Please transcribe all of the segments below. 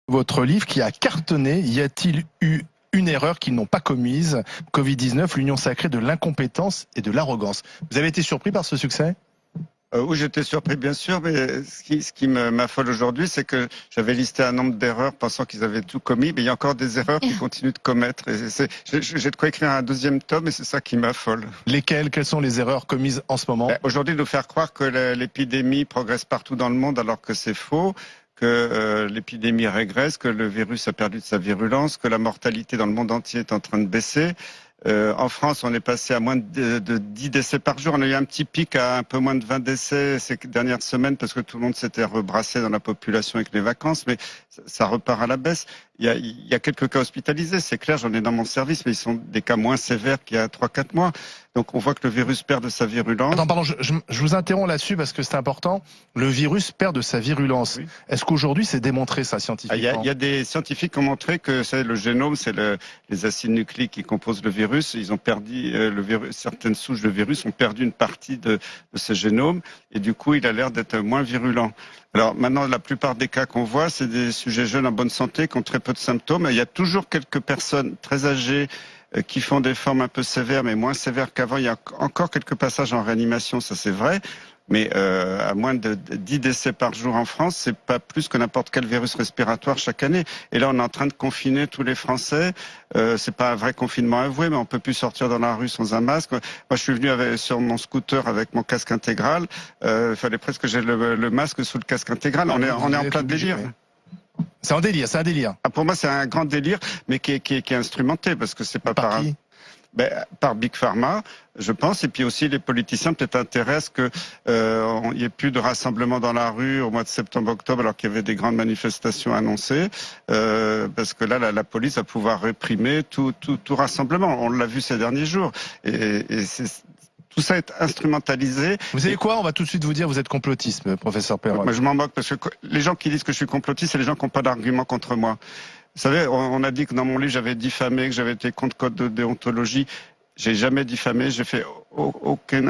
votre livre qui a cartonné. Y a-t-il eu une erreur qu'ils n'ont pas commise? Covid-19, l'union sacrée de l'incompétence et de l'arrogance. Vous avez été surpris par ce succès? Oui, j'étais surpris bien sûr, mais ce qui m'affole aujourd'hui, c'est que j'avais listé un nombre d'erreurs pensant qu'ils avaient tout commis, mais il y a encore des erreurs qu'ils continuent de commettre. J'ai de quoi écrire un deuxième tome et c'est ça qui m'affole. Lesquelles? Quelles sont les erreurs commises en ce moment? Aujourd'hui, nous faire croire que l'épidémie progresse partout dans le monde alors que c'est faux, que l'épidémie régresse, que le virus a perdu de sa virulence, que la mortalité dans le monde entier est en train de baisser. En France, on est passé à moins de 10 décès par jour. On a eu un petit pic à un peu moins de 20 décès ces dernières semaines parce que tout le monde s'était rebrassé dans la population avec les vacances, mais ça repart à la baisse. Il y a quelques cas hospitalisés, c'est clair, j'en ai dans mon service, mais ils sont des cas moins sévères qu'il y a 3-4 mois. Donc on voit que le virus perd de sa virulence. Attends, pardon, je vous interromps là-dessus parce que c'est important. Le virus perd de sa virulence. Oui. Est-ce qu'aujourd'hui c'est démontré ça scientifiquement? Il y a des scientifiques qui ont montré que c'est le génome, c'est les acides nucléiques qui composent le virus. Ils ont perdu le virus, certaines souches de virus ont perdu une partie de ce génome et du coup il a l'air d'être moins virulent. Alors maintenant, la plupart des cas qu'on voit, c'est des sujets jeunes en bonne santé qui ont très peu de symptômes. Il y a toujours quelques personnes très âgées qui font des formes un peu sévères, mais moins sévères qu'avant. Il y a encore quelques passages en réanimation, ça c'est vrai. Mais à moins de 10 décès par jour en France, c'est pas plus que n'importe quel virus respiratoire chaque année. Et là, on est en train de confiner tous les Français. C'est pas un vrai confinement avoué, mais on peut plus sortir dans la rue sans un masque. Moi, je suis venu sur mon scooter avec mon casque intégral. Il fallait presque que j'ai le masque sous le casque intégral. On est en plein délire. C'est un délire, c'est un délire. Ah, pour moi, c'est un grand délire, mais qui est instrumenté parce que c'est pas par qui? Par Big Pharma, je pense, et puis aussi les politiciens peut-être intéressent que il n'y ait plus de rassemblements dans la rue au mois de septembre-octobre alors qu'il y avait des grandes manifestations annoncées, parce que là la police va pouvoir réprimer tout rassemblement. On l'a vu ces derniers jours, et tout ça est instrumentalisé. Vous savez quoi? On va tout de suite vous dire, vous êtes complotiste, professeur Perron. Moi, je m'en moque parce que les gens qui disent que je suis complotiste, c'est les gens qui n'ont pas d'argument contre moi. Vous savez, on a dit que dans mon livre, j'avais diffamé, que j'avais été contre code de déontologie. J'ai jamais diffamé, j'ai fait aucune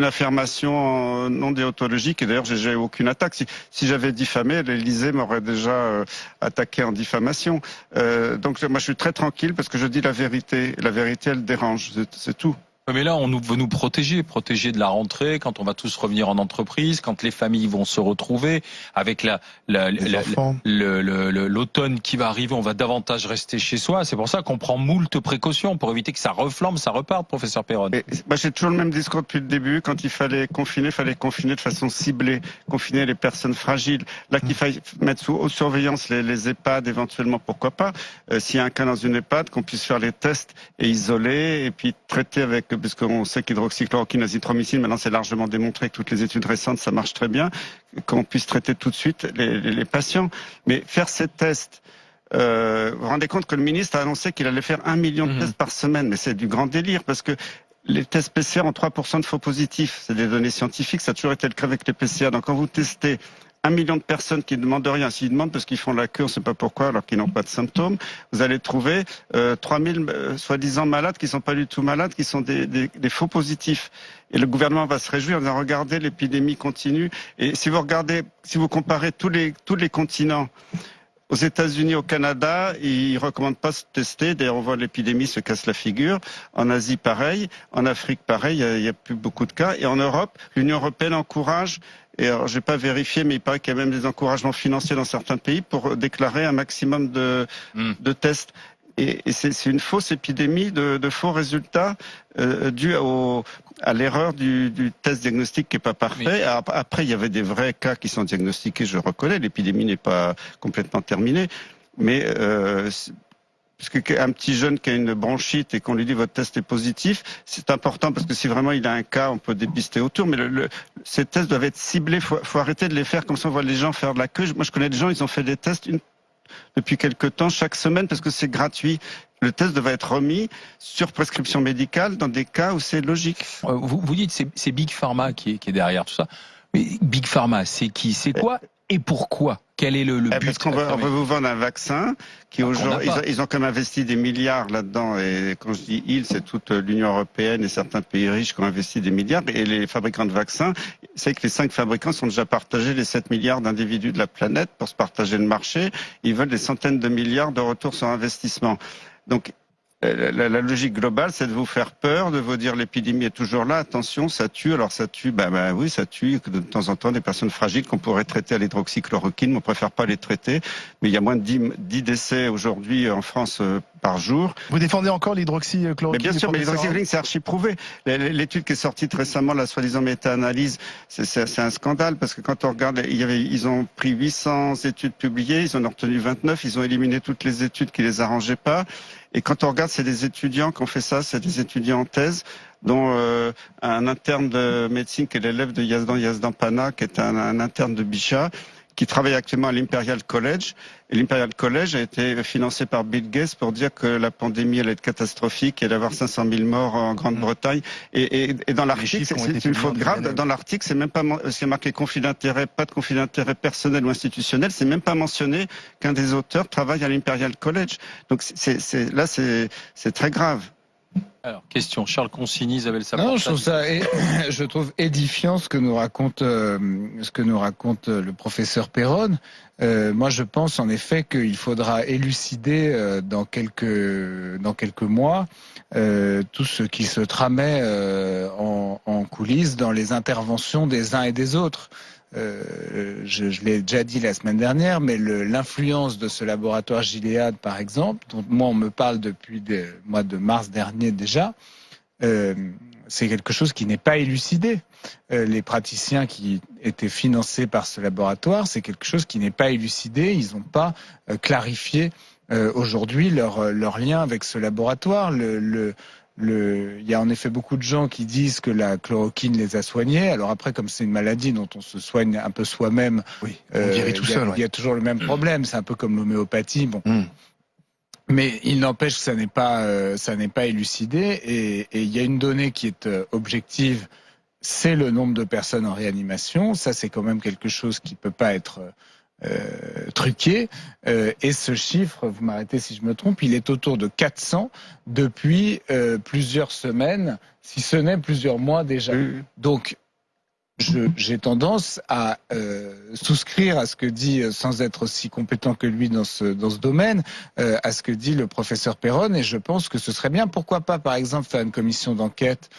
affirmation non déontologique, et d'ailleurs j'ai aucune attaque. Si j'avais diffamé, l'Élysée m'aurait déjà attaqué en diffamation. Donc moi je suis très tranquille parce que je dis la vérité. La vérité, elle dérange, c'est tout. Mais là, on veut nous protéger de la rentrée, quand on va tous revenir en entreprise, quand les familles vont se retrouver, avec l'automne qui va arriver, on va davantage rester chez soi. C'est pour ça qu'on prend moult précautions pour éviter que ça reflambe, ça reparte, professeur Perron. J'ai toujours le même discours depuis le début. Quand il fallait confiner de façon ciblée, confiner les personnes fragiles. Là, qu'il faille mettre sous surveillance les EHPAD, éventuellement, pourquoi pas. S'il y a un cas dans une EHPAD, qu'on puisse faire les tests et isoler, et puis traiter avec, puisqu'on sait qu'hydroxychloroquine, azithromycine, maintenant c'est largement démontré que toutes les études récentes, ça marche très bien, qu'on puisse traiter tout de suite les patients. Mais faire ces tests, vous vous rendez compte que le ministre a annoncé qu'il allait faire 1 million de tests par semaine, mais c'est du grand délire, parce que les tests PCR ont 3% de faux positifs. C'est des données scientifiques, ça a toujours été le cas avec les PCR. Donc quand vous testez 1 million de personnes qui ne demandent rien, s'ils demandent parce qu'ils font la queue, on ne sait pas pourquoi, alors qu'ils n'ont pas de symptômes, vous allez trouver 3000 soi-disant malades qui ne sont pas du tout malades, qui sont des faux positifs. Et le gouvernement va se réjouir en disant, regardez, l'épidémie continue. Et si vous comparez tous les continents, aux États-Unis, au Canada, ils recommandent pas de se tester. D'ailleurs, on voit l'épidémie se casse la figure. En Asie, pareil. En Afrique, pareil. Il y a plus beaucoup de cas. Et en Europe, l'Union européenne encourage. Et alors, j'ai pas vérifié, mais il paraît qu'il y a même des encouragements financiers dans certains pays pour déclarer un maximum de tests. Et c'est une fausse épidémie de faux résultats dus à l'erreur du test diagnostic qui est pas parfait. Après, il y avait des vrais cas qui sont diagnostiqués, je reconnais, l'épidémie n'est pas complètement terminée, mais parce qu'un petit jeune qui a une bronchite et qu'on lui dit votre test est positif, c'est important parce que si vraiment il a un cas, on peut dépister autour. Mais ces tests doivent être ciblés. Faut arrêter de les faire comme ça. On voit les gens faire de la queue. Moi, je connais des gens, ils ont fait des tests depuis quelque temps, chaque semaine, parce que c'est gratuit. Le test devrait être remis sur prescription médicale dans des cas où c'est logique. Vous dites c'est Big Pharma qui est derrière tout ça. Mais Big Pharma, c'est qui? C'est quoi? Et pourquoi? Quel est le but? Parce qu'on veut vous vendre un vaccin qui aujourd'hui, ils ont comme investi des milliards là-dedans. Et quand je dis ils, c'est toute l'Union européenne et certains pays riches qui ont investi des milliards. Et les fabricants de vaccins, c'est que les 5 fabricants sont déjà partagés les 7 milliards d'individus de la planète pour se partager le marché. Ils veulent des centaines de milliards de retours sur investissement. Donc, la logique globale, c'est de vous faire peur, de vous dire l'épidémie est toujours là, attention, ça tue. Alors ça tue, oui, ça tue de temps en temps des personnes fragiles qu'on pourrait traiter à l'hydroxychloroquine, mais on préfère pas les traiter. Mais il y a moins de 10 décès aujourd'hui en France par jour. Vous défendez encore l'hydroxychloroquine? Mais bien sûr, mais l'hydroxychloroquine, c'est archi prouvé. L'étude qui est sortie récemment, la soi-disant méta-analyse, c'est un scandale parce que quand on regarde, ils ont pris 800 études publiées, ils en ont retenu 29, ils ont éliminé toutes les études qui les arrangeaient pas. Et quand on regarde, c'est des étudiants qui ont fait ça, c'est des étudiants en thèse, dont un interne de médecine qui est l'élève de Yazdan Pana, qui est un interne de Bichat, qui travaille actuellement à l'Imperial College. Et l'Imperial College a été financé par Bill Gates pour dire que la pandémie allait être catastrophique, qu'il allait y avoir 500 000 morts en Grande-Bretagne. Et dans l'article, c'est une faute grave. Dans l'article, c'est même pas, c'est marqué conflit d'intérêt, pas de conflit d'intérêt personnel ou institutionnel. C'est même pas mentionné qu'un des auteurs travaille à l'Imperial College. Donc là, c'est très grave. Alors, question, Charles Consigny, Isabelle Saporta. Non, je trouve édifiant ce que nous raconte le professeur Perron. Moi, je pense en effet qu'il faudra élucider dans quelques mois tout ce qui se tramait en coulisses dans les interventions des uns et des autres. Je l'ai déjà dit la semaine dernière, mais l'influence de ce laboratoire Gilead, par exemple, dont moi on me parle depuis le mois de mars dernier déjà, c'est quelque chose qui n'est pas élucidé. Les praticiens qui étaient financés par ce laboratoire, c'est quelque chose qui n'est pas élucidé. Ils n'ont pas clarifié aujourd'hui leur lien avec ce laboratoire. Il y a en effet beaucoup de gens qui disent que la chloroquine les a soignés. Alors après, comme c'est une maladie dont on se soigne un peu soi-même, oui, on guérit tout seul. Il y a toujours le même problème. C'est un peu comme l'homéopathie. Bon. Mais il n'empêche que ça n'est pas élucidé. Et il y a une donnée qui est objective, c'est le nombre de personnes en réanimation. Ça, c'est quand même quelque chose qui peut pas être truqué. Et ce chiffre, vous m'arrêtez si je me trompe, il est autour de 400 depuis plusieurs semaines, si ce n'est plusieurs mois déjà. Donc, j'ai tendance à souscrire à ce que dit, sans être aussi compétent que lui dans ce domaine, à ce que dit le professeur Perron, et je pense que ce serait bien, pourquoi pas par exemple faire une commission d'enquête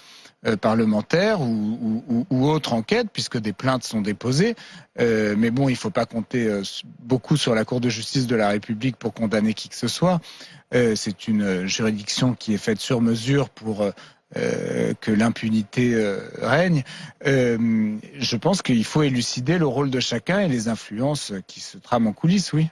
parlementaire ou autre enquête, puisque des plaintes sont déposées. Mais bon, il ne faut pas compter beaucoup sur la Cour de justice de la République pour condamner qui que ce soit. C'est une juridiction qui est faite sur mesure pour que l'impunité règne. Je pense qu'il faut élucider le rôle de chacun et les influences qui se trament en coulisses, oui.